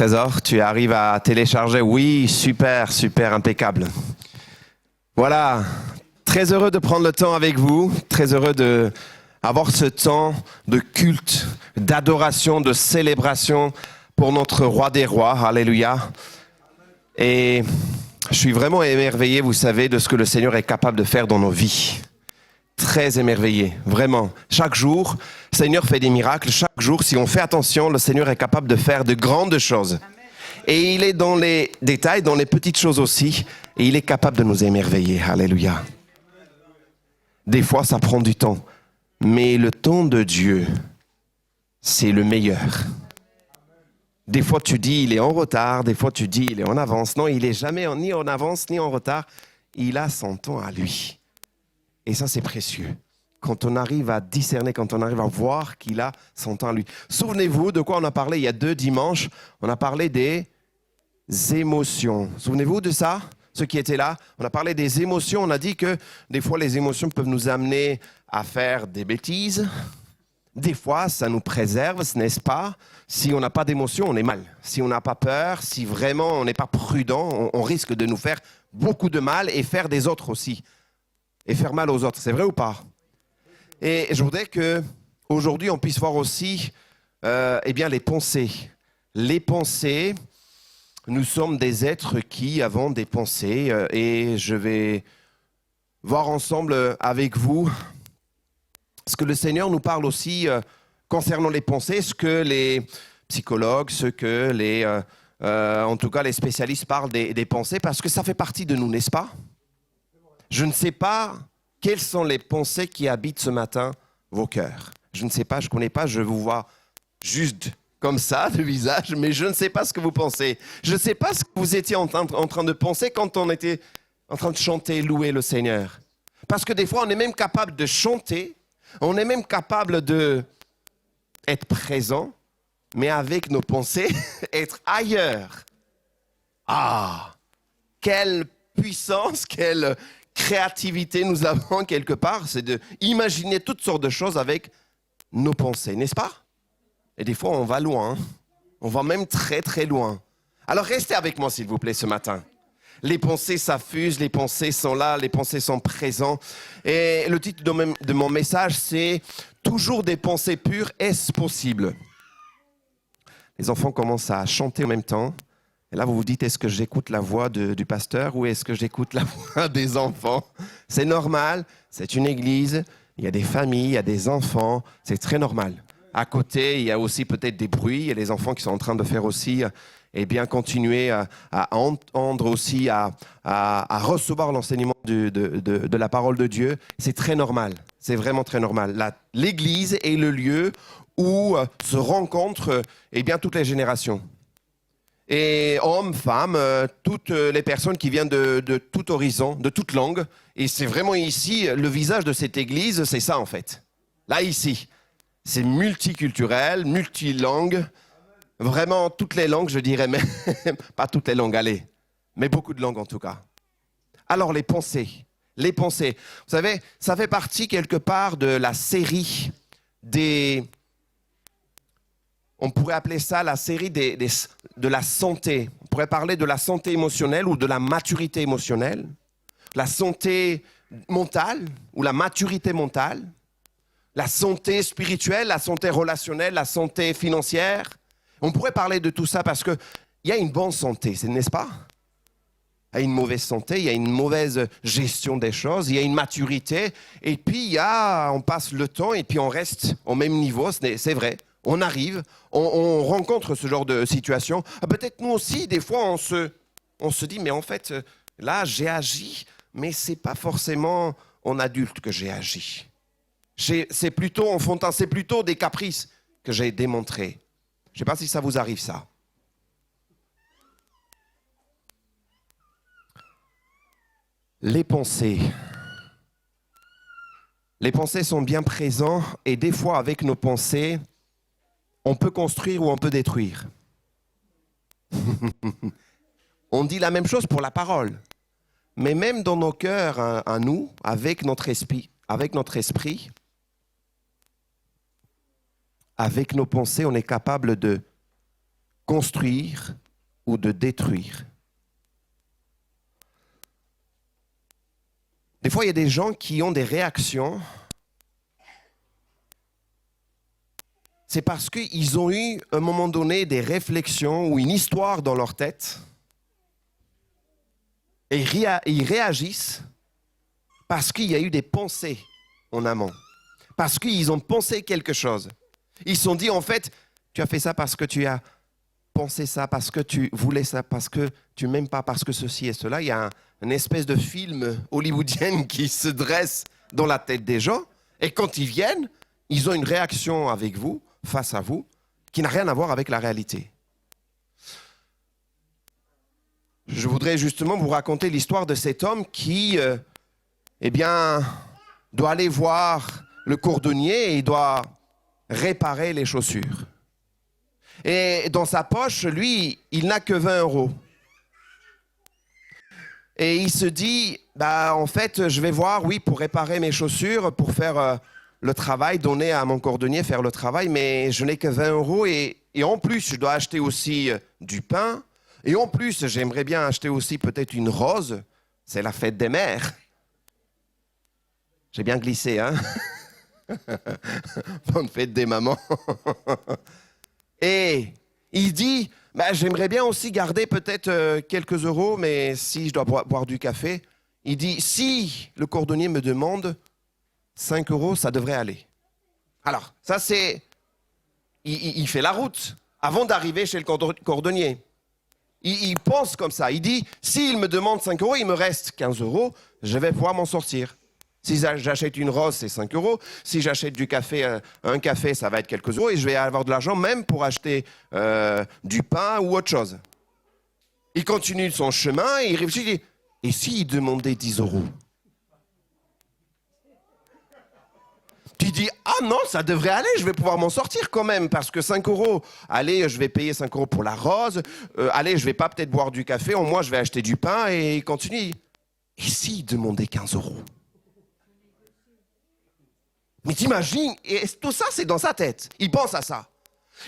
Trésor, tu arrives à télécharger. Oui, super, super, impeccable. Voilà, très heureux de prendre le temps avec vous, très heureux d'avoir ce temps de culte, d'adoration, de célébration pour notre roi des rois. Alléluia. Et je suis vraiment émerveillé, vous savez, de ce que le Seigneur est capable de faire dans nos vies. Très émerveillé, vraiment. Chaque jour, le Seigneur fait des miracles. Chaque jour, si on fait attention, le Seigneur est capable de faire de grandes choses. Et il est dans les détails, dans les petites choses aussi. Et il est capable de nous émerveiller. Alléluia. Des fois, ça prend du temps. Mais le temps de Dieu, c'est le meilleur. Des fois, tu dis, il est en retard. Des fois, tu dis, il est en avance. Non, il n'est jamais ni en avance, ni en retard. Il a son temps à lui. Et ça, c'est précieux. Quand on arrive à discerner, quand on arrive à voir qu'il a son temps à lui. Souvenez-vous de quoi on a parlé il y a 2 dimanches. On a parlé des émotions. Souvenez-vous de ça, ceux qui étaient là? On a parlé des émotions. On a dit que des fois, les émotions peuvent nous amener à faire des bêtises. Des fois, ça nous préserve, n'est-ce pas? Si on n'a pas d'émotion, on est mal. Si on n'a pas peur, si vraiment on n'est pas prudent, on risque de nous faire beaucoup de mal et faire des autres aussi. Et faire mal aux autres, c'est vrai ou pas? Et je voudrais qu'aujourd'hui, on puisse voir aussi les pensées. Les pensées, nous sommes des êtres qui avons des pensées et je vais voir ensemble avec vous ce que le Seigneur nous parle aussi concernant les pensées, ce que les psychologues, ce que en tout cas les spécialistes parlent des pensées, parce que ça fait partie de nous, n'est-ce pas? Je ne sais pas quelles sont les pensées qui habitent ce matin vos cœurs. Je ne sais pas, je ne connais pas, je vous vois juste comme ça, de visage, mais je ne sais pas ce que vous pensez. Je ne sais pas ce que vous étiez en train de penser quand on était en train de chanter, louer le Seigneur. Parce que des fois, on est même capable de chanter, on est même capable d'être présent, mais avec nos pensées, être ailleurs. Ah, quelle puissance, quelle créativité nous avons quelque part, c'est d'imaginer toutes sortes de choses avec nos pensées, n'est-ce pas? Et des fois, on va loin, on va même très très loin. Alors restez avec moi s'il vous plaît ce matin. Les pensées s'affusent, les pensées sont là, les pensées sont présentes. Et le titre de mon message, c'est « Toujours des pensées pures, est-ce possible ?» Les enfants commencent à chanter en même temps. Et là, vous vous dites, est-ce que j'écoute la voix du pasteur ou est-ce que j'écoute la voix des enfants? C'est normal, c'est une église, il y a des familles, il y a des enfants, c'est très normal. À côté, il y a aussi peut-être des bruits, il y a les enfants qui sont en train de faire aussi, continuer à entendre aussi, à recevoir l'enseignement de la parole de Dieu. C'est très normal, c'est vraiment très normal. L'église est le lieu où se rencontrent toutes les générations. Et hommes, femmes, toutes les personnes qui viennent de tout horizon, de toute langue. Et c'est vraiment ici, le visage de cette église, c'est ça en fait. Là, ici, c'est multiculturel, multilangue. Vraiment toutes les langues, je dirais même. Pas toutes les langues, allez. Mais beaucoup de langues en tout cas. Alors les pensées. Les pensées. Vous savez, ça fait partie quelque part de la série des... On pourrait appeler ça la série de la santé. On pourrait parler de la santé émotionnelle ou de la maturité émotionnelle, la santé mentale ou la maturité mentale, la santé spirituelle, la santé relationnelle, la santé financière. On pourrait parler de tout ça parce qu'il y a une bonne santé, n'est-ce pas? Il y a une mauvaise santé, il y a une mauvaise gestion des choses, il y a une maturité. Et puis, on passe le temps et puis on reste au même niveau, c'est vrai. On arrive, on rencontre ce genre de situation. Peut-être nous aussi, des fois, on se dit, mais en fait, là, j'ai agi, mais ce n'est pas forcément en adulte que j'ai agi. C'est plutôt enfantin, c'est plutôt des caprices que j'ai démontrés. Je ne sais pas si ça vous arrive, ça. Les pensées. Les pensées sont bien présentes et des fois, avec nos pensées, on peut construire ou on peut détruire. On dit la même chose pour la parole. Mais même dans nos cœurs, à nous, avec notre esprit, avec nos pensées, on est capable de construire ou de détruire. Des fois, il y a des gens qui ont des réactions. C'est parce qu'ils ont eu, à un moment donné, des réflexions ou une histoire dans leur tête. Et ils réagissent parce qu'il y a eu des pensées en amont. Parce qu'ils ont pensé quelque chose. Ils se sont dit, en fait, tu as fait ça parce que tu as pensé ça, parce que tu voulais ça, parce que tu m'aimes pas, parce que ceci et cela. Il y a une espèce de film hollywoodien qui se dresse dans la tête des gens. Et quand ils viennent, ils ont une réaction avec vous, face à vous, qui n'a rien à voir avec la réalité. Je voudrais justement vous raconter l'histoire de cet homme qui, doit aller voir le cordonnier et il doit réparer les chaussures. Et dans sa poche, lui, il n'a que 20 euros. Et il se dit, en fait, je vais voir, oui, pour réparer mes chaussures, pour faire le travail, donner à mon cordonnier, faire le travail, mais je n'ai que 20 euros et en plus, je dois acheter aussi du pain. Et en plus, j'aimerais bien acheter aussi peut-être une rose. C'est la fête des mères. J'ai bien glissé, hein? Bonne fête des mamans. Et il dit, j'aimerais bien aussi garder peut-être quelques euros, mais si je dois boire du café, il dit, si le cordonnier me demande 5 euros, ça devrait aller. Alors, ça c'est... Il fait la route avant d'arriver chez le cordonnier. Il pense comme ça. Il dit, s'il me demande 5 euros, il me reste 15 euros, je vais pouvoir m'en sortir. Si j'achète une rose, c'est 5 euros. Si j'achète du café, un café, ça va être quelques euros. Et je vais avoir de l'argent même pour acheter du pain ou autre chose. Il continue son chemin et il réfléchit. Il dit, et s'il demandait 10 euros? Tu dis, ah non, ça devrait aller, je vais pouvoir m'en sortir quand même. Parce que 5 euros, allez, je vais payer 5 euros pour la rose. Allez, je vais pas peut-être boire du café. Au moins, je vais acheter du pain. Et il continue. Et s'il demandait 15 euros? Mais t'imagines, et tout ça, c'est dans sa tête. Il pense à ça.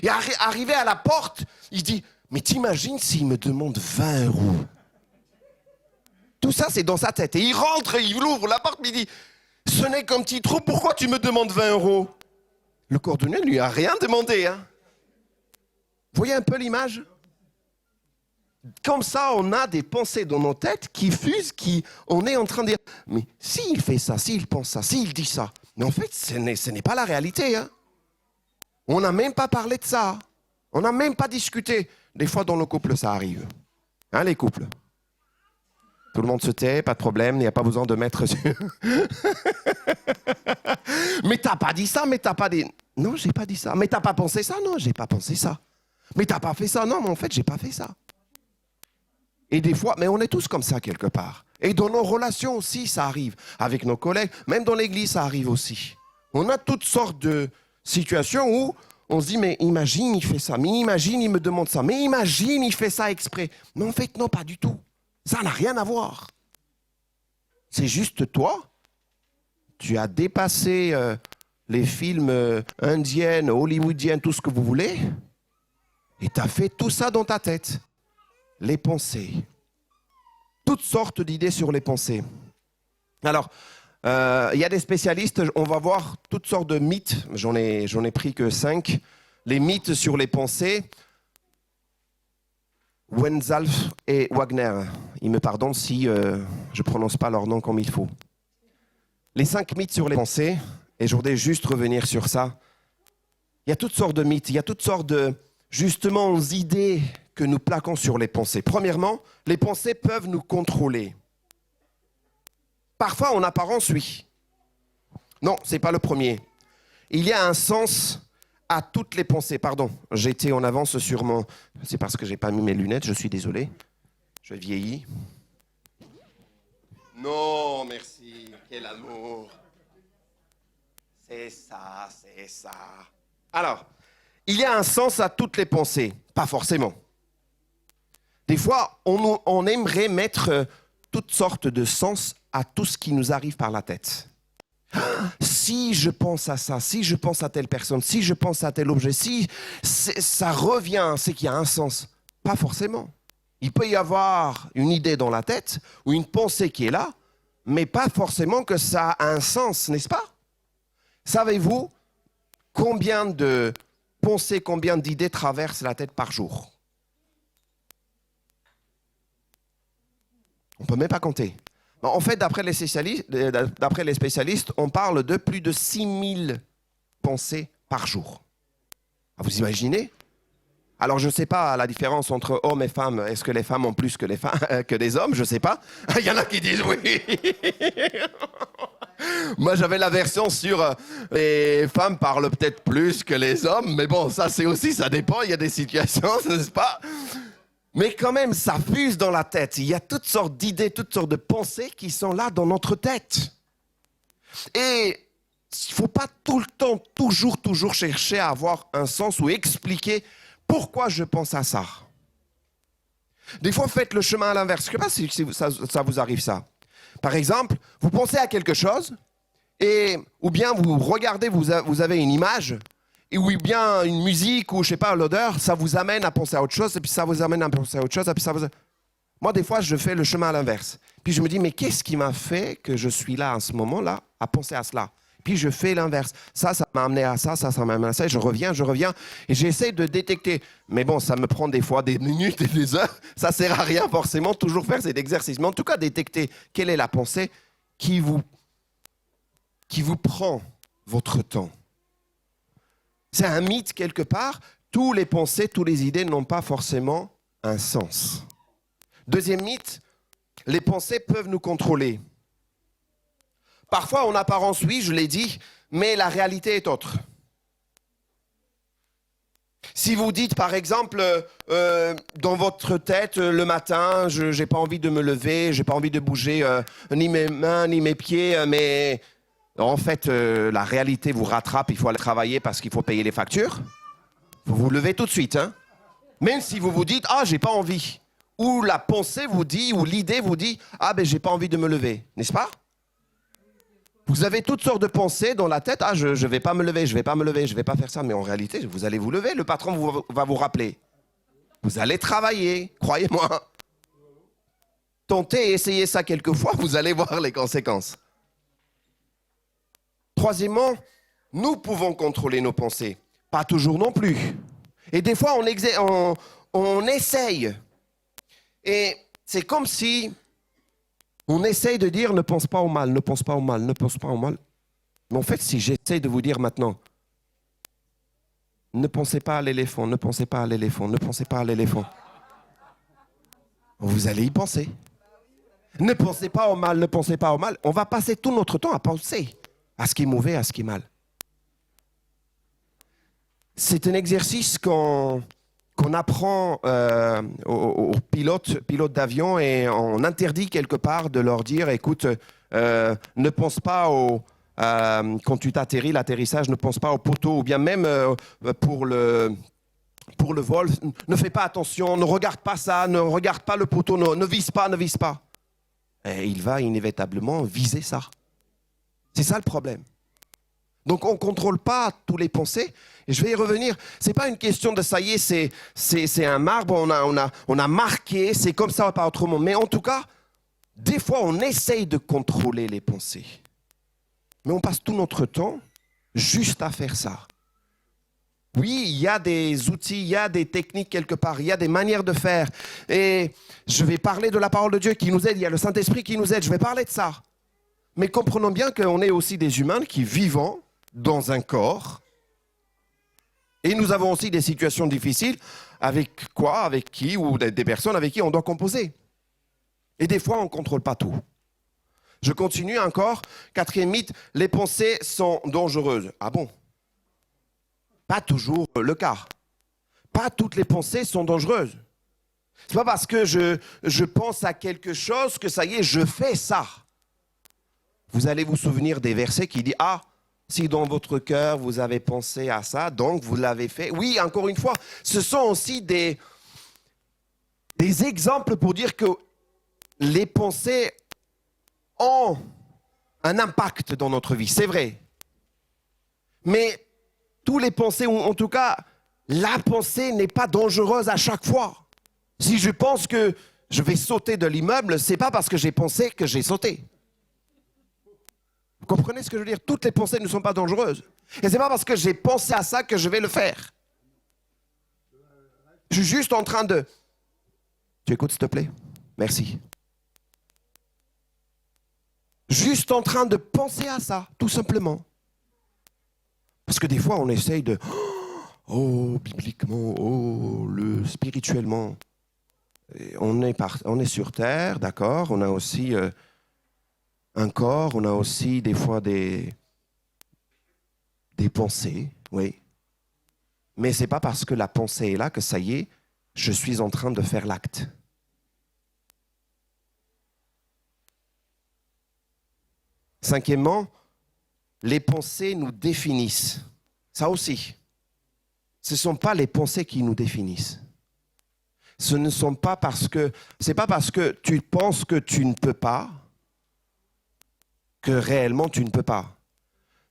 Et arrivé à la porte, il dit, mais t'imagines s'il me demande 20 euros? Tout ça, c'est dans sa tête. Et il rentre, il ouvre la porte, mais il dit, ce n'est qu'un petit trou, pourquoi tu me demandes 20 euros? Le cordonnier ne lui a rien demandé. Hein. Vous voyez un peu l'image? Comme ça, on a des pensées dans nos têtes qui fusent, on est en train de dire, mais s'il fait ça, s'il pense ça, s'il dit ça, mais en fait, ce n'est pas la réalité. Hein. On n'a même pas parlé de ça. On n'a même pas discuté. Des fois, dans le couple, ça arrive. Hein, les couples? Tout le monde se tait, pas de problème, il n'y a pas besoin de mettre sur... Mais t'as pas dit ça, mais t'as pas dit... Non, j'ai pas dit ça. Mais t'as pas pensé ça? Non, j'ai pas pensé ça. Mais t'as pas fait ça? Non, mais en fait, j'ai pas fait ça. Et des fois, mais on est tous comme ça quelque part. Et dans nos relations aussi, ça arrive. Avec nos collègues, même dans l'église, ça arrive aussi. On a toutes sortes de situations où on se dit, mais imagine, il fait ça. Mais imagine, il me demande ça. Mais imagine, il fait ça exprès. Mais en fait, non, pas du tout. Ça n'a rien à voir. C'est juste toi. Tu as dépassé les films indiens, hollywoodiens, tout ce que vous voulez. Et tu as fait tout ça dans ta tête. Les pensées. Toutes sortes d'idées sur les pensées. Alors, il y a des spécialistes, on va voir toutes sortes de mythes. J'en ai pris que 5. Les mythes sur les pensées. Wenzalf et Wagner. Ils me pardonnent si je ne prononce pas leur nom comme il faut. Les 5 mythes sur les pensées, et je voudrais juste revenir sur ça. Il y a toutes sortes de mythes, il y a toutes sortes de, justement, idées que nous plaquons sur les pensées. Premièrement, les pensées peuvent nous contrôler. Parfois, en apparence, oui. Non, ce n'est pas le premier. Il y a un sens à toutes les pensées. Pardon, j'étais en avance sur mon... C'est parce que je n'ai pas mis mes lunettes, je suis désolé. Je vieillis. Non, merci. Quel amour. C'est ça, c'est ça. Alors, il y a un sens à toutes les pensées. Pas forcément. Des fois, on aimerait mettre toutes sortes de sens à tout ce qui nous arrive par la tête. Si je pense à ça, si je pense à telle personne, si je pense à tel objet, si ça revient, c'est qu'il y a un sens. Pas forcément. Il peut y avoir une idée dans la tête ou une pensée qui est là, mais pas forcément que ça a un sens, n'est-ce pas? Savez-vous combien de pensées, combien d'idées traversent la tête par jour? On ne peut même pas compter. En fait, d'après les spécialistes, on parle de plus de 6000 pensées par jour. Vous imaginez? Alors, je ne sais pas la différence entre hommes et femmes. Est-ce que les femmes ont plus que les hommes? Je ne sais pas. Il y en a qui disent oui. Moi, j'avais la version sur les femmes parlent peut-être plus que les hommes. Mais bon, ça dépend. Il y a des situations, n'est-ce pas? Mais quand même, ça fuse dans la tête. Il y a toutes sortes d'idées, toutes sortes de pensées qui sont là dans notre tête. Et il ne faut pas tout le temps, toujours chercher à avoir un sens ou expliquer pourquoi je pense à ça. Des fois, faites le chemin à l'inverse. Je ne sais pas si ça vous arrive ça. Par exemple, vous pensez à quelque chose, ou bien vous regardez, vous avez une image, ou bien une musique, ou je sais pas, l'odeur, ça vous amène à penser à autre chose, et puis ça vous amène à penser à autre chose, et puis ça vous... Moi, des fois, je fais le chemin à l'inverse. Puis je me dis, mais qu'est-ce qui m'a fait que je suis là, à ce moment-là, à penser à cela? Puis je fais l'inverse. Ça m'a amené à ça m'a amené à ça, et je reviens, et j'essaie de détecter. Mais bon, ça me prend des fois des minutes et des heures. Ça sert à rien, forcément, toujours faire cet exercice. Mais en tout cas, détecter quelle est la pensée qui vous prend votre temps. C'est un mythe quelque part. Tous les pensées, toutes les idées n'ont pas forcément un sens. Deuxième mythe, les pensées peuvent nous contrôler. Parfois, en apparence, oui, je l'ai dit, mais la réalité est autre. Si vous dites, par exemple, dans votre tête, le matin, je n'ai pas envie de me lever, je n'ai pas envie de bouger ni mes mains, ni mes pieds, mais en fait, la réalité vous rattrape, il faut aller travailler parce qu'il faut payer les factures. Vous vous levez tout de suite, hein. Même si vous vous dites, j'ai pas envie. Ou la pensée vous dit, ou l'idée vous dit, j'ai pas envie de me lever, n'est-ce pas? Vous avez toutes sortes de pensées dans la tête. Je ne vais pas me lever, je ne vais pas me lever, je ne vais pas faire ça. Mais en réalité, vous allez vous lever. Le patron va vous rappeler. Vous allez travailler, croyez-moi. Tentez et essayez ça quelques fois, vous allez voir les conséquences. Troisièmement, nous pouvons contrôler nos pensées. Pas toujours non plus. Et des fois, on essaye. Et c'est comme si... on essaye de dire ne pense pas au mal, ne pense pas au mal, ne pense pas au mal. Mais en fait, si j'essaye de vous dire maintenant, ne pensez pas à l'éléphant, ne pensez pas à l'éléphant, ne pensez pas à l'éléphant. Vous allez y penser. Ne pensez pas au mal, ne pensez pas au mal. On va passer tout notre temps à penser à ce qui est mauvais, à ce qui est mal. C'est un exercice qu'on apprend aux pilotes d'avion et on interdit quelque part de leur dire, écoute, ne pense pas quand tu t'atterris, l'atterrissage, ne pense pas au poteau, ou bien même pour le vol, ne fais pas attention, ne regarde pas ça, ne regarde pas le poteau, ne vise pas, ne vise pas. Et il va inévitablement viser ça. C'est ça le problème. Donc on ne contrôle pas tous les pensées. Et je vais y revenir. Ce n'est pas une question de ça y est, c'est un marbre, on a marqué, c'est comme ça, pas autrement. Mais en tout cas, des fois, on essaye de contrôler les pensées. Mais on passe tout notre temps juste à faire ça. Oui, il y a des outils, il y a des techniques quelque part, il y a des manières de faire. Et je vais parler de la parole de Dieu qui nous aide, il y a le Saint-Esprit qui nous aide, je vais parler de ça. Mais comprenons bien qu'on est aussi des humains qui vivent dans un corps. Et nous avons aussi des situations difficiles avec quoi, avec qui, ou des personnes avec qui on doit composer. Et des fois, on ne contrôle pas tout. Je continue encore. Quatrième mythe, les pensées sont dangereuses. Ah bon? Pas toujours le cas. Pas toutes les pensées sont dangereuses. C'est pas parce que je pense à quelque chose que ça y est, je fais ça. Vous allez vous souvenir des versets qui disent « si dans votre cœur vous avez pensé à ça, donc vous l'avez fait. » Oui, encore une fois, ce sont aussi des exemples pour dire que les pensées ont un impact dans notre vie, c'est vrai. Mais tous les pensées, ou en tout cas, la pensée n'est pas dangereuse à chaque fois. Si je pense que je vais sauter de l'immeuble, c'est pas parce que j'ai pensé que j'ai sauté. Vous comprenez ce que je veux dire? Toutes les pensées ne sont pas dangereuses. Et c'est pas parce que j'ai pensé à ça que je vais le faire. Je suis juste en train de... Tu écoutes, s'il te plaît? Merci. Juste en train de penser à ça, tout simplement. Parce que des fois, on essaye de... Oh, bibliquement, oh, spirituellement. Et on est sur terre, d'accord? On a aussi un corps, on a aussi des fois des pensées, oui. Mais ce n'est pas parce que la pensée est là que ça y est, je suis en train de faire l'acte. Cinquièmement, les pensées nous définissent. Ça aussi. Ce ne sont pas les pensées qui nous définissent. Ce ne sont pas parce que, c'est pas parce que tu penses que tu ne peux pas que réellement tu ne peux pas.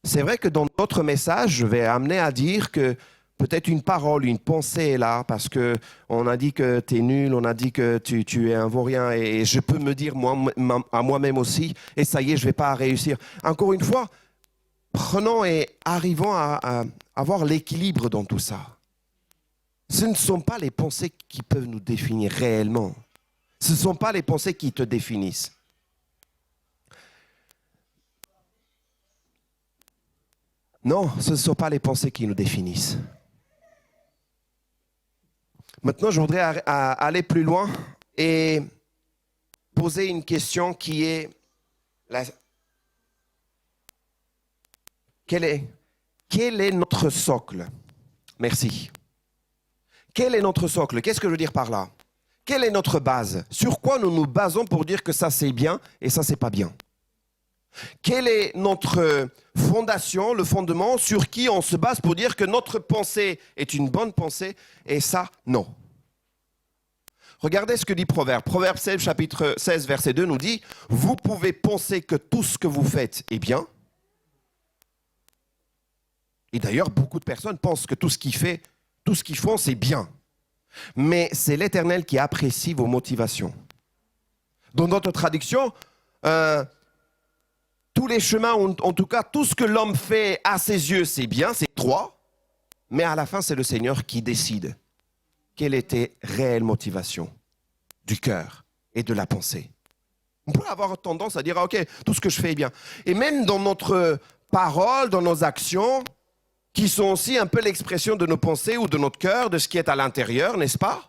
C'est vrai que dans notre message, je vais amener à dire que peut-être une parole, une pensée est là parce qu'on a dit que tu es nul, on a dit que tu es un vaurien et je peux me dire à moi-même aussi, et ça y est, je ne vais pas réussir. Encore une fois, prenons et arrivons à avoir l'équilibre dans tout ça. Ce ne sont pas les pensées qui peuvent nous définir réellement. Ce ne sont pas les pensées qui te définissent. Non, ce ne sont pas les pensées qui nous définissent. Maintenant, je voudrais aller plus loin et poser une question qui est quel est notre socle? Merci. Quel est notre socle? Qu'est-ce que je veux dire par là? Quelle est notre base? Sur quoi nous nous basons pour dire que ça c'est bien et ça c'est pas bien? Quelle est notre fondation, le fondement sur qui on se base pour dire que notre pensée est une bonne pensée et ça, non? Regardez ce que dit Proverbe. Proverbe 16, chapitre 16, verset 2 nous dit « Vous pouvez penser que tout ce que vous faites est bien. » Et d'ailleurs, beaucoup de personnes pensent que tout ce qu'ils font, c'est bien. Mais c'est l'Éternel qui apprécie vos motivations. Dans notre traduction, tous les chemins, en tout cas, tout ce que l'homme fait à ses yeux, c'est bien, c'est droit. Mais à la fin, c'est le Seigneur qui décide quelle était réelle motivation du cœur et de la pensée. On pourrait avoir tendance à dire, ok, tout ce que je fais est bien. Et même dans notre parole, dans nos actions, qui sont aussi un peu l'expression de nos pensées ou de notre cœur, de ce qui est à l'intérieur, n'est-ce pas?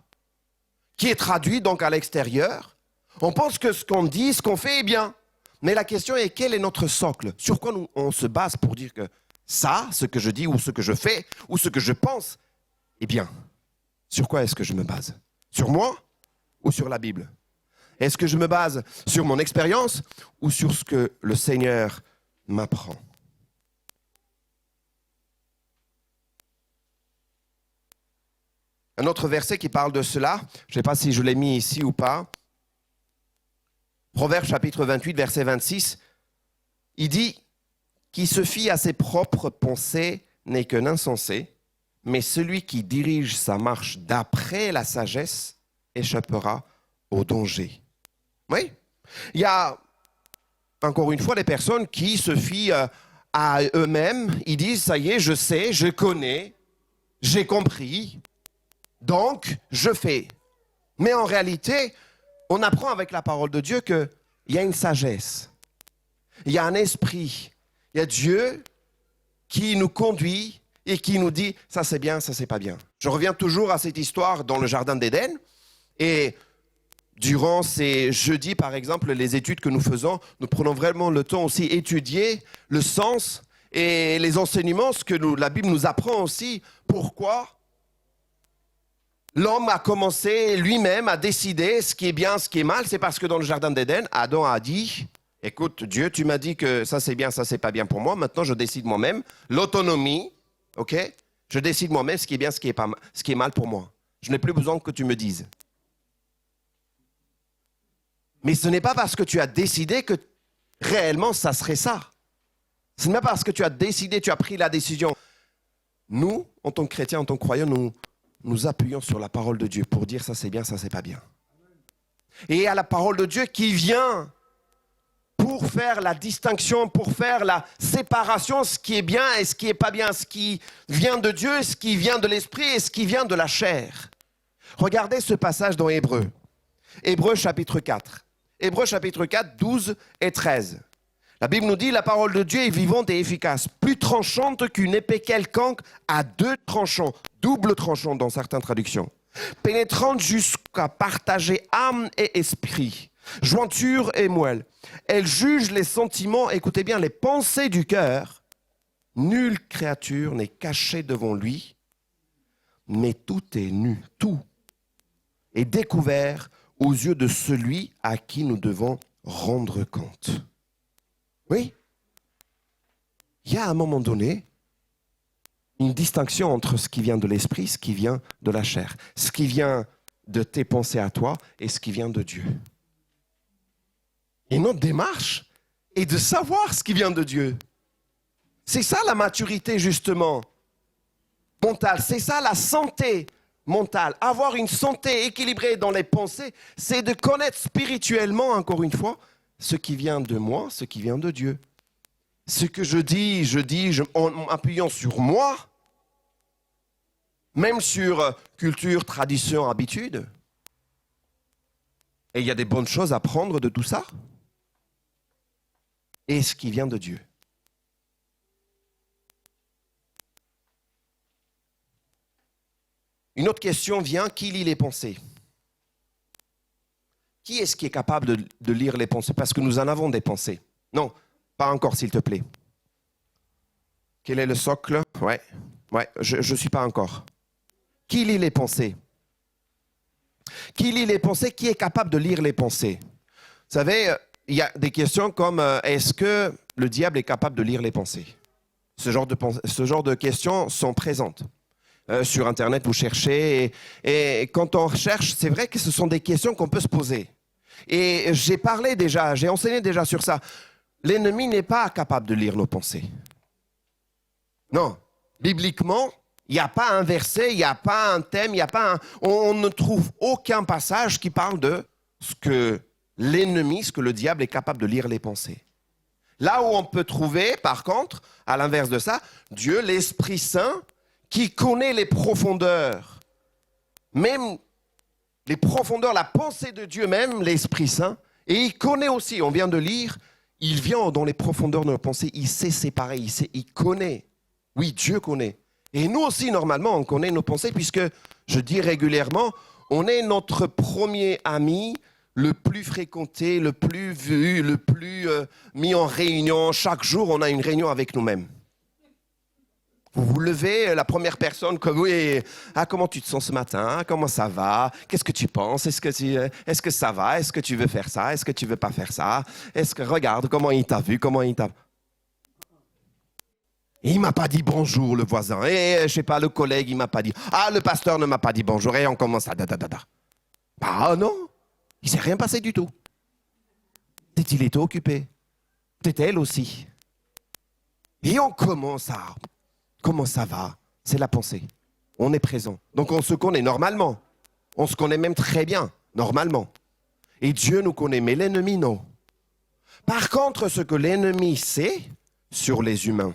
Qui est traduit donc à l'extérieur. On pense que ce qu'on dit, ce qu'on fait est bien. Mais la question est, quel est notre socle? Sur quoi on se base pour dire que ça, ce que je dis ou ce que je fais ou ce que je pense, est bien? Sur quoi est-ce que je me base? Sur moi ou sur la Bible? Est-ce que je me base sur mon expérience ou sur ce que le Seigneur m'apprend? Un autre verset qui parle de cela, je ne sais pas si je l'ai mis ici ou pas. Proverbe chapitre 28, verset 26, il dit « Qui se fie à ses propres pensées n'est qu'un insensé, mais celui qui dirige sa marche d'après la sagesse échappera au danger. » Oui, il y a encore une fois des personnes qui se fient à eux-mêmes, ils disent « Ça y est, je sais, je connais, j'ai compris. » Donc, je fais. Mais en réalité, on apprend avec la parole de Dieu qu'il y a une sagesse, il y a un esprit, il y a Dieu qui nous conduit et qui nous dit « ça c'est bien, ça c'est pas bien ». Je reviens toujours à cette histoire dans le Jardin d'Éden et durant ces jeudis, par exemple, les études que nous faisons, nous prenons vraiment le temps aussi d'étudier le sens et les enseignements, ce que la Bible nous apprend aussi, pourquoi l'homme a commencé lui-même à décider ce qui est bien, ce qui est mal. C'est parce que dans le Jardin d'Éden, Adam a dit, écoute, Dieu, tu m'as dit que ça c'est bien, ça c'est pas bien pour moi. Maintenant, je décide moi-même. L'autonomie, ok? Je décide moi-même ce qui est bien, ce qui est mal pour moi. Je n'ai plus besoin que tu me dises. Mais ce n'est pas parce que tu as décidé que Réellement, ça serait ça. Ce n'est pas parce que tu as décidé, tu as pris la décision. Nous, en tant que chrétiens, en tant que croyants, nous appuyons sur la parole de Dieu pour dire ça c'est bien, ça c'est pas bien. Et il y a la parole de Dieu qui vient pour faire la distinction, pour faire la séparation, ce qui est bien et ce qui n'est pas bien, ce qui vient de Dieu, ce qui vient de l'esprit et ce qui vient de la chair. Regardez ce passage dans Hébreux. Hébreux chapitre 4. Hébreux chapitre 4, 12 et 13. La Bible nous dit, la parole de Dieu est vivante et efficace, plus tranchante qu'une épée quelconque à deux tranchants, double tranchant dans certaines traductions, pénétrante jusqu'à partager âme et esprit, jointure et moelle. Elle juge les sentiments, écoutez bien, les pensées du cœur. Nulle créature n'est cachée devant lui, mais tout est nu, tout est découvert aux yeux de celui à qui nous devons rendre compte. Oui, il y a à un moment donné une distinction entre ce qui vient de l'esprit, ce qui vient de la chair, ce qui vient de tes pensées à toi et ce qui vient de Dieu. Et notre démarche est de savoir ce qui vient de Dieu. C'est ça la maturité justement mentale, c'est ça la santé mentale. Avoir une santé équilibrée dans les pensées, c'est de connaître spirituellement, encore une fois, ce qui vient de moi, ce qui vient de Dieu. Ce que je dis en m'appuyant sur moi, même sur culture, tradition, habitude. Et il y a des bonnes choses à prendre de tout ça. Et ce qui vient de Dieu. Une autre question vient, qui lit les pensées ? Qui est-ce qui est capable de lire les pensées ? Parce que nous en avons des pensées. Non, pas encore, s'il te plaît. Quel est le socle ? Ouais, je ne suis pas encore. Qui lit les pensées ? Qui lit les pensées ? Qui est capable de lire les pensées ? Vous savez, il y a des questions comme est-ce que le diable est capable de lire les pensées ? Ce genre de questions sont présentes. Sur Internet, vous cherchez et quand on recherche, c'est vrai que ce sont des questions qu'on peut se poser. Et j'ai enseigné déjà sur ça. L'ennemi n'est pas capable de lire nos pensées. Non, bibliquement, il n'y a pas un verset, il n'y a pas un thème, on ne trouve aucun passage qui parle de ce que l'ennemi, ce que le diable est capable de lire les pensées. Là où on peut trouver, par contre, à l'inverse de ça, Dieu, l'Esprit Saint, qui connaît les profondeurs, même les profondeurs, la pensée de Dieu même, l'Esprit Saint, et il connaît aussi, on vient de lire, il vient dans les profondeurs de nos pensées, il sait séparer, il connaît. Oui, Dieu connaît. Et nous aussi, normalement, on connaît nos pensées, puisque, je dis régulièrement, on est notre premier ami, le plus fréquenté, le plus vu, le plus mis en réunion. Chaque jour, on a une réunion avec nous-mêmes. Vous vous levez, la première personne, comme oui, comment tu te sens ce matin? Comment ça va? Qu'est-ce que tu penses? Est-ce que ça va? Est-ce que tu veux faire ça? Est-ce que tu veux pas faire ça? Regarde comment il t'a vu? Il m'a pas dit bonjour, le voisin. Et je sais pas, le collègue, il m'a pas dit. Ah, le pasteur ne m'a pas dit bonjour. Et on commence à Ah non, il s'est rien passé du tout. Peut-être il était occupé. Peut-être elle aussi. Et on commence à... Comment ça va? C'est la pensée. On est présent. Donc on se connaît normalement. On se connaît même très bien, normalement. Et Dieu nous connaît, mais l'ennemi, non. Par contre, ce que l'ennemi sait sur les humains,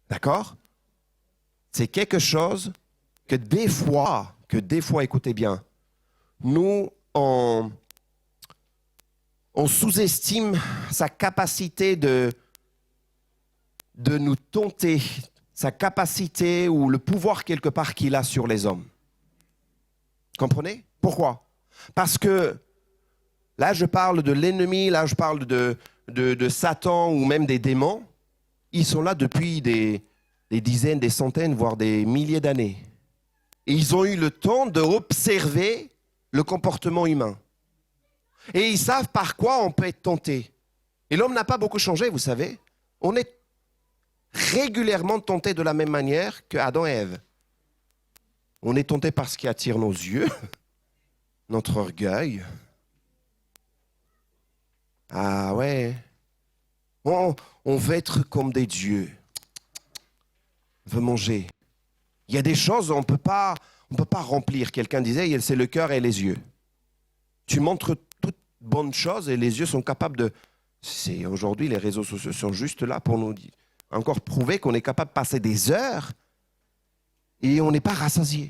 d'accord? C'est quelque chose que des fois, écoutez bien, nous, on sous-estime sa capacité de nous tenter, sa capacité ou le pouvoir quelque part qu'il a sur les hommes. Comprenez? Pourquoi? Parce que là, je parle de l'ennemi, là, je parle de Satan ou même des démons. Ils sont là depuis des dizaines, des centaines, voire des milliers d'années. Et ils ont eu le temps d'observer le comportement humain. Et ils savent par quoi on peut être tenté. Et l'homme n'a pas beaucoup changé, vous savez. On est régulièrement tenté de la même manière que Adam et Ève. On est tenté par ce qui attire nos yeux, notre orgueil. Ah ouais. On veut être comme des dieux. On veut manger. Il y a des choses, on peut pas remplir. Quelqu'un disait, c'est le cœur et les yeux. Tu montres toute bonne chose et les yeux sont capables de... Aujourd'hui, les réseaux sociaux sont juste là pour nous encore prouver qu'on est capable de passer des heures et on n'est pas rassasié.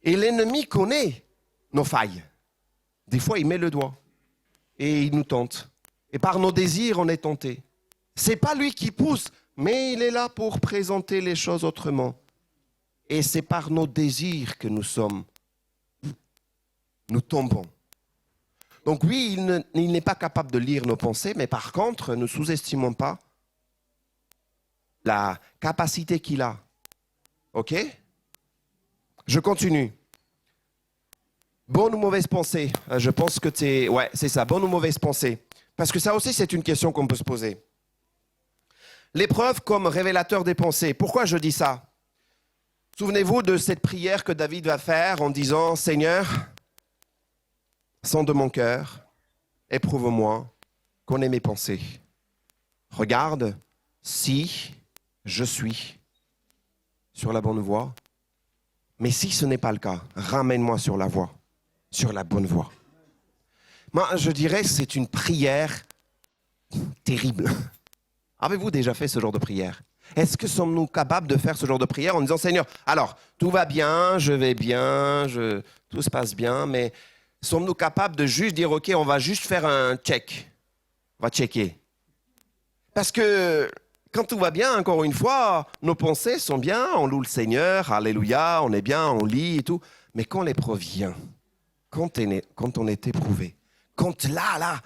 Et l'ennemi connaît nos failles. Des fois, il met le doigt et il nous tente. Et par nos désirs, on est tenté. C'est pas lui qui pousse, mais il est là pour présenter les choses autrement. Et c'est par nos désirs que nous tombons. Donc oui, il n'est pas capable de lire nos pensées, mais par contre, ne sous-estimons pas la capacité qu'il a. OK? Je continue. Bonne ou mauvaise pensée? Je pense que ouais, c'est ça, bonne ou mauvaise pensée. Parce que ça aussi, c'est une question qu'on peut se poser. L'épreuve comme révélateur des pensées. Pourquoi je dis ça? Souvenez-vous de cette prière que David va faire en disant « Seigneur, sonde mon cœur, éprouve-moi, connais mes pensées. Regarde si je suis sur la bonne voie. Mais si ce n'est pas le cas, ramène-moi sur la voie, sur la bonne voie. » Moi, je dirais que c'est une prière terrible. Avez-vous déjà fait ce genre de prière? Est-ce que sommes-nous capables de faire ce genre de prière en disant « Seigneur, alors, tout va bien, je vais bien, tout se passe bien, mais sommes-nous capables de juste dire « Ok, on va juste faire un check, on va checker. » Parce que quand tout va bien, encore une fois, nos pensées sont bien, on loue le Seigneur, alléluia, on est bien, on lit et tout. Mais quand l'épreuve vient, quand on est éprouvé, quand là,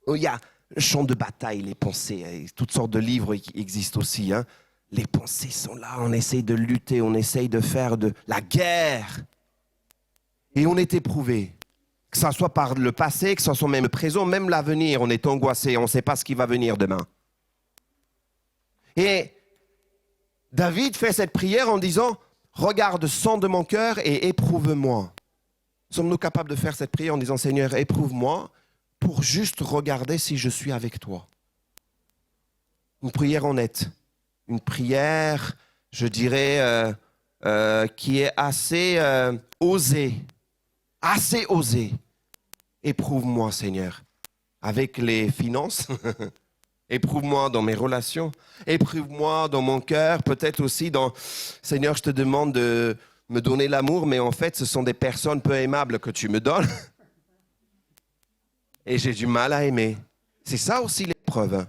il y a le champ de bataille, les pensées, toutes sortes de livres qui existent aussi, hein. Les pensées sont là, on essaye de lutter, on essaye de faire de la guerre. Et on est éprouvé. Que ce soit par le passé, que ce soit même le présent, même l'avenir, on est angoissé, on ne sait pas ce qui va venir demain. Et David fait cette prière en disant « Regarde, sonde mon cœur et éprouve-moi ». Sommes-nous capables de faire cette prière en disant « Seigneur, éprouve-moi » pour juste regarder si je suis avec toi? Une prière honnête. Une prière, je dirais, qui est assez osée. Assez osée. Éprouve-moi, Seigneur, avec les finances. Éprouve-moi dans mes relations. Éprouve-moi dans mon cœur. Peut-être aussi dans, Seigneur, je te demande de me donner l'amour, mais en fait, ce sont des personnes peu aimables que tu me donnes. Et j'ai du mal à aimer. C'est ça aussi l'épreuve.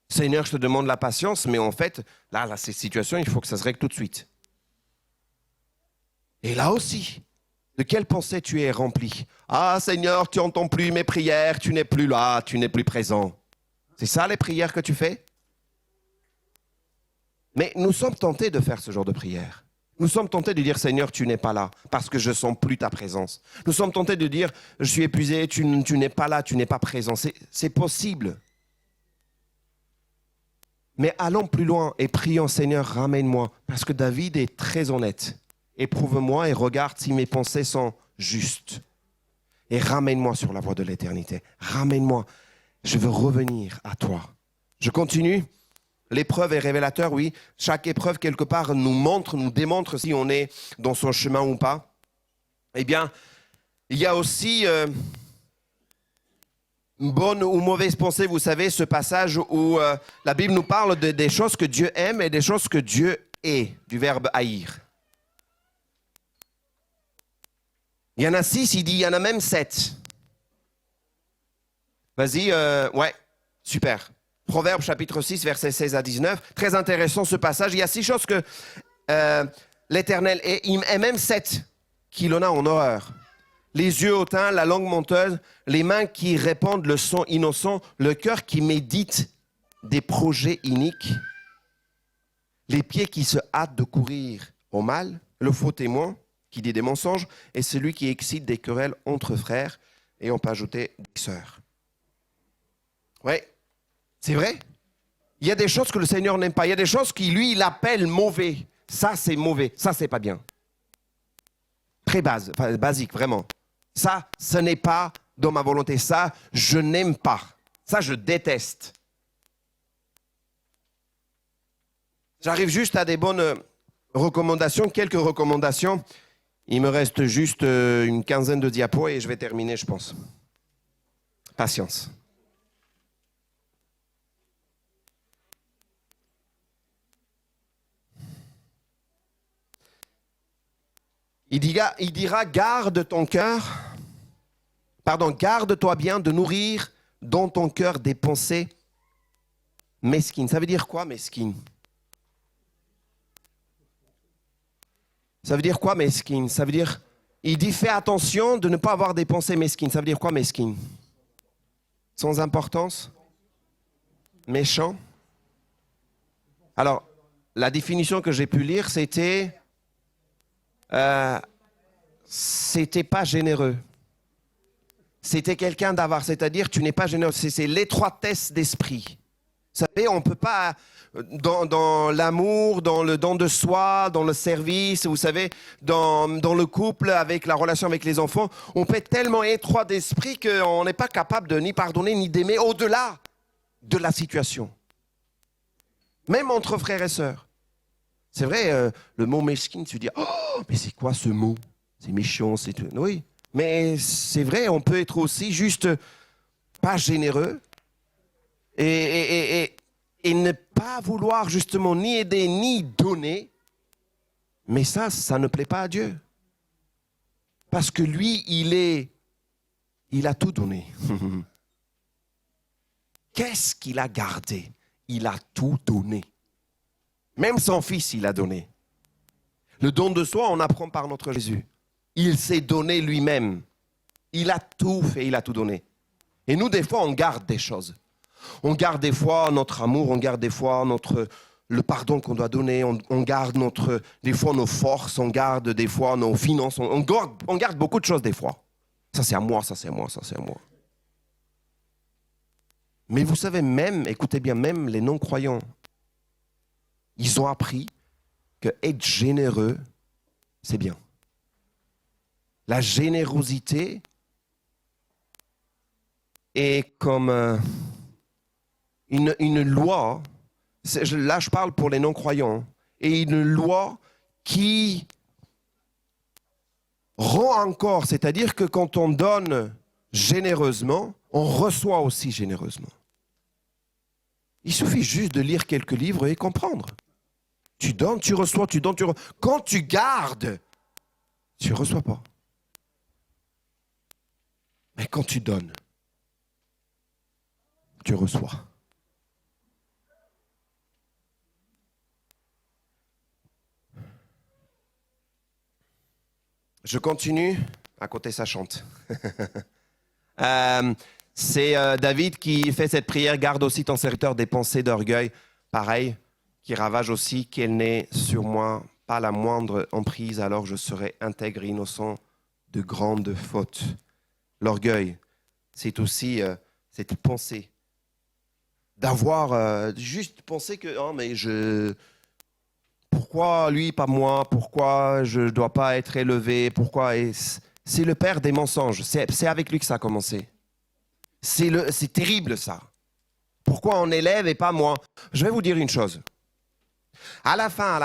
Seigneur, je te demande la patience, mais en fait, là, ces situations, il faut que ça se règle tout de suite. Et là aussi, de quelle pensée tu es rempli? Ah, Seigneur, tu n'entends plus mes prières, tu n'es plus là, tu n'es plus présent. C'est ça les prières que tu fais? Mais nous sommes tentés de faire ce genre de prière. Nous sommes tentés de dire, Seigneur, tu n'es pas là, parce que je ne sens plus ta présence. Nous sommes tentés de dire, je suis épuisé, tu n'es pas là, tu n'es pas présent. C'est possible. Mais allons plus loin et prions, Seigneur, ramène-moi. Parce que David est très honnête. Éprouve-moi et regarde si mes pensées sont justes. Et ramène-moi sur la voie de l'éternité. Ramène-moi. Je veux revenir à toi. Je continue. L'épreuve est révélateur, oui. Chaque épreuve, quelque part, nous démontre si on est dans son chemin ou pas. Eh bien, il y a aussi une bonne ou mauvaise pensée. Vous savez, ce passage où la Bible nous parle des choses que Dieu aime et des choses que Dieu hait, du verbe haïr. Il y en a 6, il dit, il y en a même 7. Vas-y, ouais, super. Proverbe chapitre 6, versets 16 à 19. Très intéressant ce passage. Il y a 6 choses que l'Éternel hait, et même 7 qu'il en a en horreur. Les yeux hautains, la langue menteuse, les mains qui répandent le sang innocent, le cœur qui médite des projets iniques, les pieds qui se hâtent de courir au mal, le faux témoin qui dit des mensonges, et celui qui excite des querelles entre frères, et on peut ajouter des sœurs. Oui, c'est vrai. Il y a des choses que le Seigneur n'aime pas. Il y a des choses qui, lui, il appelle mauvais. Ça, c'est mauvais. Ça, c'est pas bien. Très basique, vraiment. Ça, ce n'est pas dans ma volonté. Ça, je n'aime pas. Ça, je déteste. J'arrive juste à des bonnes recommandations, quelques recommandations. Il me reste juste une quinzaine de diapos et je vais terminer, je pense. Patience. Il dira, garde ton cœur, garde-toi bien de nourrir dans ton cœur des pensées mesquines. Ça veut dire quoi, mesquine? Ça veut dire quoi, mesquine? Ça veut dire, il dit, fais attention de ne pas avoir des pensées mesquines. Ça veut dire quoi, mesquine? Sans importance? Méchant? Alors, la définition que j'ai pu lire, c'était pas généreux. C'était quelqu'un d'avare, c'est-à-dire tu n'es pas généreux. C'est l'étroitesse d'esprit. Vous savez, on ne peut pas, dans l'amour, dans le don de soi, dans le service, vous savez, dans le couple, avec la relation avec les enfants, on peut être tellement étroit d'esprit qu'on n'est pas capable de ni pardonner ni d'aimer au-delà de la situation. Même entre frères et sœurs. C'est vrai, le mot mesquine, tu dis, oh, mais c'est quoi ce mot? C'est méchant, c'est tout. Oui, mais c'est vrai, on peut être aussi juste pas généreux et ne pas vouloir justement ni aider ni donner. Mais ça ne plaît pas à Dieu. Parce que lui, il a tout donné. Qu'est-ce qu'il a gardé? Il a tout donné. Même son fils, il a donné. Le don de soi, on apprend par notre Jésus. Il s'est donné lui-même. Il a tout fait, il a tout donné. Et nous, des fois, on garde des choses. On garde des fois notre amour, on garde des fois le pardon qu'on doit donner, on garde des fois nos forces, on garde des fois nos finances, on garde beaucoup de choses des fois. Ça c'est à moi, ça c'est à moi, ça c'est à moi. Mais vous savez même, écoutez bien, même les non-croyants, ils ont appris que être généreux, c'est bien. La générosité est comme une loi, là je parle pour les non-croyants, et une loi qui rend encore, c'est-à-dire que quand on donne généreusement, on reçoit aussi généreusement. Il suffit juste de lire quelques livres et comprendre. Tu donnes, tu reçois, tu donnes, tu reçois. Quand tu gardes, tu ne reçois pas. Mais quand tu donnes, tu reçois. Je continue. À côté, ça chante. C'est David qui fait cette prière. Garde aussi ton serviteur des pensées d'orgueil. Pareil, qui ravage aussi. Qu'elle n'ait sur moi pas la moindre emprise, alors je serai intègre, innocent de grandes fautes. L'orgueil, c'est aussi cette pensée. D'avoir juste pensé que, oh, mais pourquoi lui, pas moi? Pourquoi je ne dois pas être élevé? Pourquoi? C'est le père des mensonges. C'est avec lui que ça a commencé. C'est terrible, ça. Pourquoi on élève et pas moi? Je vais vous dire une chose. À la fin,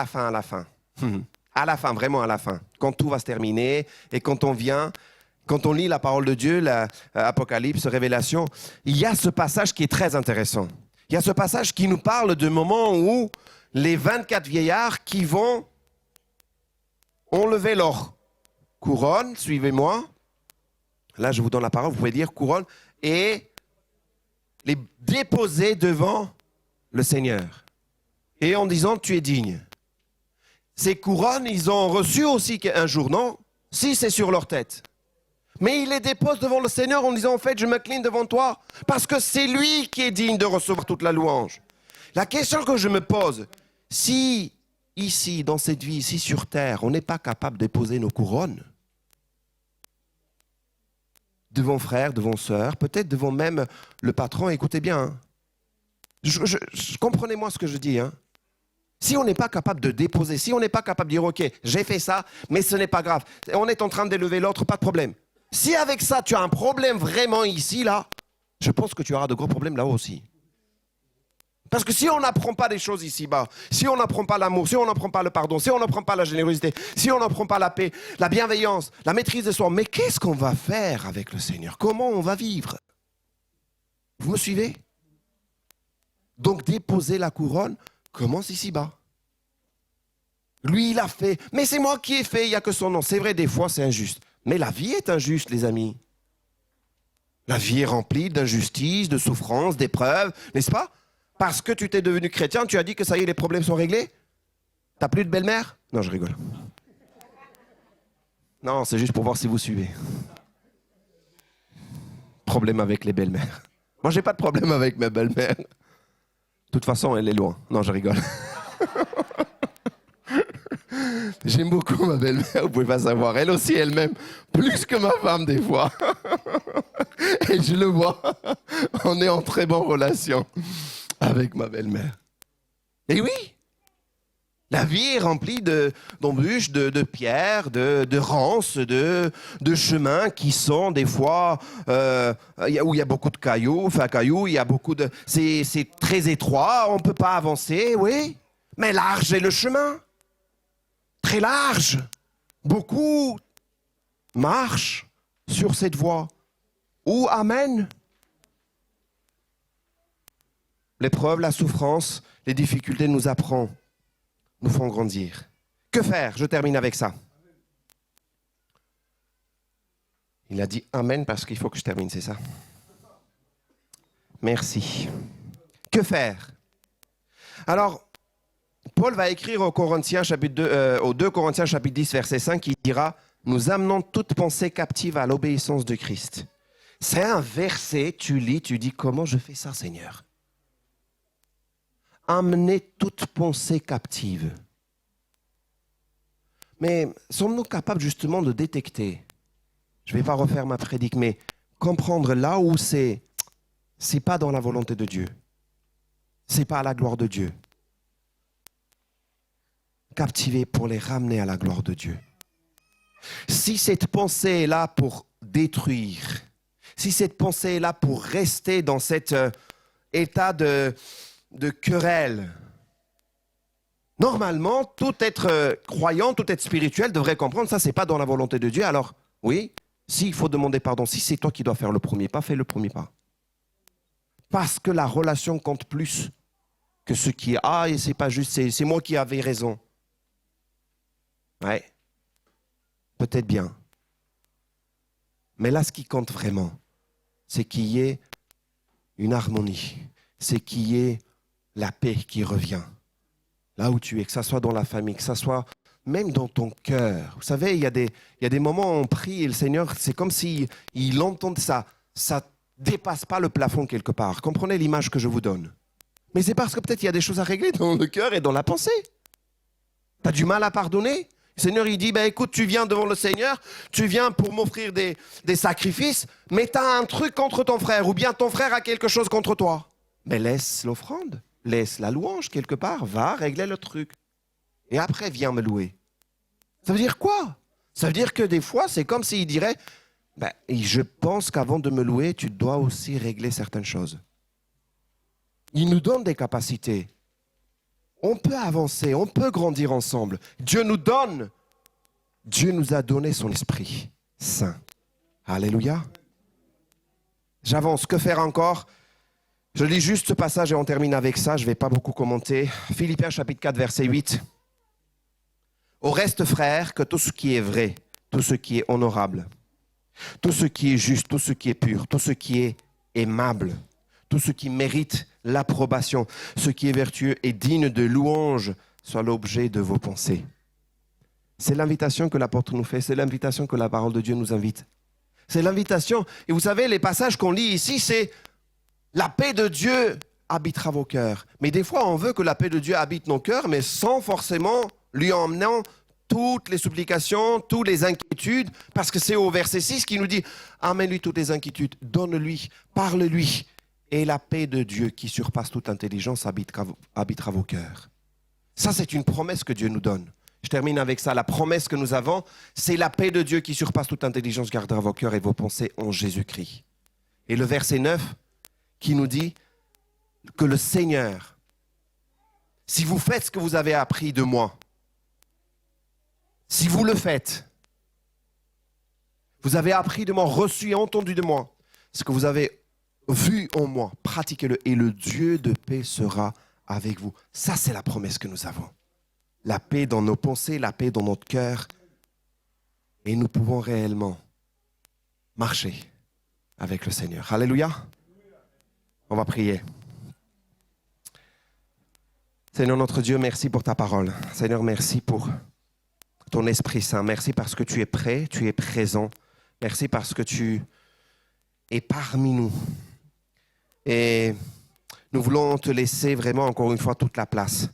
vraiment à la fin, quand tout va se terminer et quand on lit la parole de Dieu, l'Apocalypse, Révélation, il y a ce passage qui est très intéressant. Il y a ce passage qui nous parle du moment où les 24 vieillards qui vont enlever leur couronne, suivez-moi. Là, je vous donne la parole, vous pouvez dire couronne, et les déposer devant le Seigneur. Et en disant, tu es digne. Ces couronnes, ils ont reçu aussi un jour, non? Si, c'est sur leur tête. Mais ils les déposent devant le Seigneur en disant, en fait, je m'incline devant toi, parce que c'est lui qui est digne de recevoir toute la louange. La question que je me pose, si ici, dans cette vie, ici sur terre, on n'est pas capable de déposer nos couronnes, devant frère, devant sœur, peut-être devant même le patron, écoutez bien, comprenez-moi ce que je dis, hein. Si on n'est pas capable de déposer, si on n'est pas capable de dire, ok, j'ai fait ça, mais ce n'est pas grave, on est en train d'élever l'autre, pas de problème. Si avec ça, tu as un problème vraiment ici, là, je pense que tu auras de gros problèmes là-haut aussi. Parce que si on n'apprend pas des choses ici-bas, si on n'apprend pas l'amour, si on n'apprend pas le pardon, si on n'apprend pas la générosité, si on n'apprend pas la paix, la bienveillance, la maîtrise de soi, mais qu'est-ce qu'on va faire avec le Seigneur? Comment on va vivre? Vous me suivez? Donc déposer la couronne commence ici-bas. Lui, il a fait, mais c'est moi qui ai fait, il n'y a que son nom. C'est vrai, des fois, c'est injuste. Mais la vie est injuste, les amis. La vie est remplie d'injustices, de souffrances, d'épreuves, n'est-ce pas? Parce que tu t'es devenu chrétien, tu as dit que ça y est, les problèmes sont réglés? T'as plus de belle-mère? Non, je rigole. Non, c'est juste pour voir si vous suivez. Problème avec les belles-mères. Moi, j'ai pas de problème avec ma belle-mère. De toute façon, elle est loin. Non, je rigole. J'aime beaucoup ma belle-mère, vous pouvez pas savoir. Elle aussi, elle-même, plus que ma femme des fois. Et je le vois, on est en très bonne relation avec ma belle-mère. Et oui, la vie est remplie d'embûches, de pierres, de ronces, de chemins qui sont des fois où il y a beaucoup de cailloux, il y a beaucoup de... C'est très étroit, on ne peut pas avancer, oui. Mais large est le chemin. Très large. Beaucoup marchent sur cette voie. Où amène l'épreuve, la souffrance, les difficultés nous apprennent, nous font grandir. Que faire? Je termine avec ça. Il a dit Amen parce qu'il faut que je termine, c'est ça? Merci. Que faire? Alors, Paul va écrire aux Corinthiens, aux 2 Corinthiens chapitre 10, verset 5, qui dira « Nous amenons toute pensée captive à l'obéissance de Christ ». C'est un verset, tu lis, tu dis « Comment je fais ça, Seigneur ?» Amener toute pensée captive. Mais sommes-nous capables justement de détecter, je ne vais pas refaire ma prédique, mais comprendre là où c'est pas dans la volonté de Dieu. C'est pas à la gloire de Dieu. Captiver pour les ramener à la gloire de Dieu. Si cette pensée est là pour détruire, si cette pensée est là pour rester dans cet état de querelle, normalement, tout être croyant, tout être spirituel devrait comprendre ça, c'est pas dans la volonté de Dieu. Alors, oui, s'il faut demander pardon, si c'est toi qui dois faire le premier pas, fais le premier pas. Parce que la relation compte plus que ce qui est « Ah, et c'est pas juste, c'est moi qui avais raison ». Ouais, peut-être bien. Mais là, ce qui compte vraiment, c'est qu'il y ait une harmonie, c'est qu'il y ait la paix qui revient. Là où tu es, que ça soit dans la famille, que ça soit même dans ton cœur. Vous savez, il y a des moments où on prie et le Seigneur, c'est comme s'il entend ça dépasse pas le plafond quelque part. Comprenez l'image que je vous donne. Mais c'est parce que peut-être il y a des choses à régler dans le cœur et dans la pensée. Tu as du mal à pardonner? Le Seigneur, il dit, écoute, tu viens devant le Seigneur, tu viens pour m'offrir des sacrifices, mais tu as un truc contre ton frère, ou bien ton frère a quelque chose contre toi. Mais laisse l'offrande, laisse la louange quelque part, va régler le truc. Et après, viens me louer. Ça veut dire quoi? Ça veut dire que des fois, c'est comme s'il dirait, je pense qu'avant de me louer, tu dois aussi régler certaines choses. Il nous donne des capacités. On peut avancer, on peut grandir ensemble. Dieu nous a donné son Esprit Saint. Alléluia. J'avance, que faire encore? Je lis juste ce passage et on termine avec ça, je ne vais pas beaucoup commenter. Philippiens chapitre 4, verset 8. Au reste, frères, que tout ce qui est vrai, tout ce qui est honorable, tout ce qui est juste, tout ce qui est pur, tout ce qui est aimable, tout ce qui mérite l'approbation, ce qui est vertueux et digne de louange, soit l'objet de vos pensées. C'est l'invitation que l'apôtre nous fait, c'est l'invitation que la parole de Dieu nous invite. C'est l'invitation. Et vous savez, les passages qu'on lit ici, c'est la paix de Dieu habitera vos cœurs. Mais des fois, on veut que la paix de Dieu habite nos cœurs, mais sans forcément lui emmenant toutes les supplications, toutes les inquiétudes, parce que c'est au verset 6 qui nous dit « Amène-lui toutes les inquiétudes, donne-lui, parle-lui, et la paix de Dieu qui surpasse toute intelligence habitera vos cœurs. » Ça, c'est une promesse que Dieu nous donne. Je termine avec ça. La promesse que nous avons, c'est la paix de Dieu qui surpasse toute intelligence gardera vos cœurs et vos pensées en Jésus-Christ. Et le verset 9 qui nous dit que le Seigneur, si vous faites ce que vous avez appris de moi, si vous le faites, vous avez appris de moi, reçu et entendu de moi, ce que vous avez vu en moi, pratiquez-le et le Dieu de paix sera avec vous. Ça, c'est la promesse que nous avons. La paix dans nos pensées, la paix dans notre cœur. Et nous pouvons réellement marcher avec le Seigneur. Alléluia. On va prier. Seigneur notre Dieu, merci pour ta parole. Seigneur, merci pour ton Esprit Saint. Merci parce que tu es prêt, tu es présent. Merci parce que tu es parmi nous. Et nous voulons te laisser vraiment encore une fois toute la place.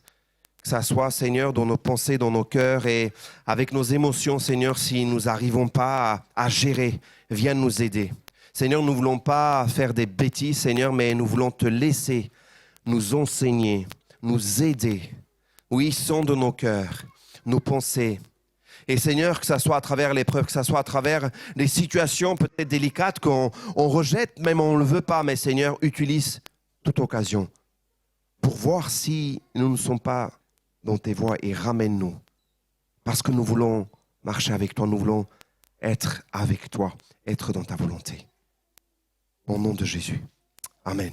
Que ça soit, Seigneur, dans nos pensées, dans nos cœurs et avec nos émotions, Seigneur, si nous n'arrivons pas à gérer, viens nous aider. Seigneur, nous ne voulons pas faire des bêtises, Seigneur, mais nous voulons te laisser nous enseigner, nous aider. Oui, sonde nos cœurs, nos pensées. Et Seigneur, que ça soit à travers l'épreuve, que ça soit à travers des situations peut-être délicates qu'on rejette, même on ne le veut pas, mais Seigneur, utilise toute occasion pour voir si nous ne sommes pas dans tes voies et ramène-nous. Parce que nous voulons marcher avec toi, nous voulons être avec toi, être dans ta volonté. Au nom de Jésus. Amen.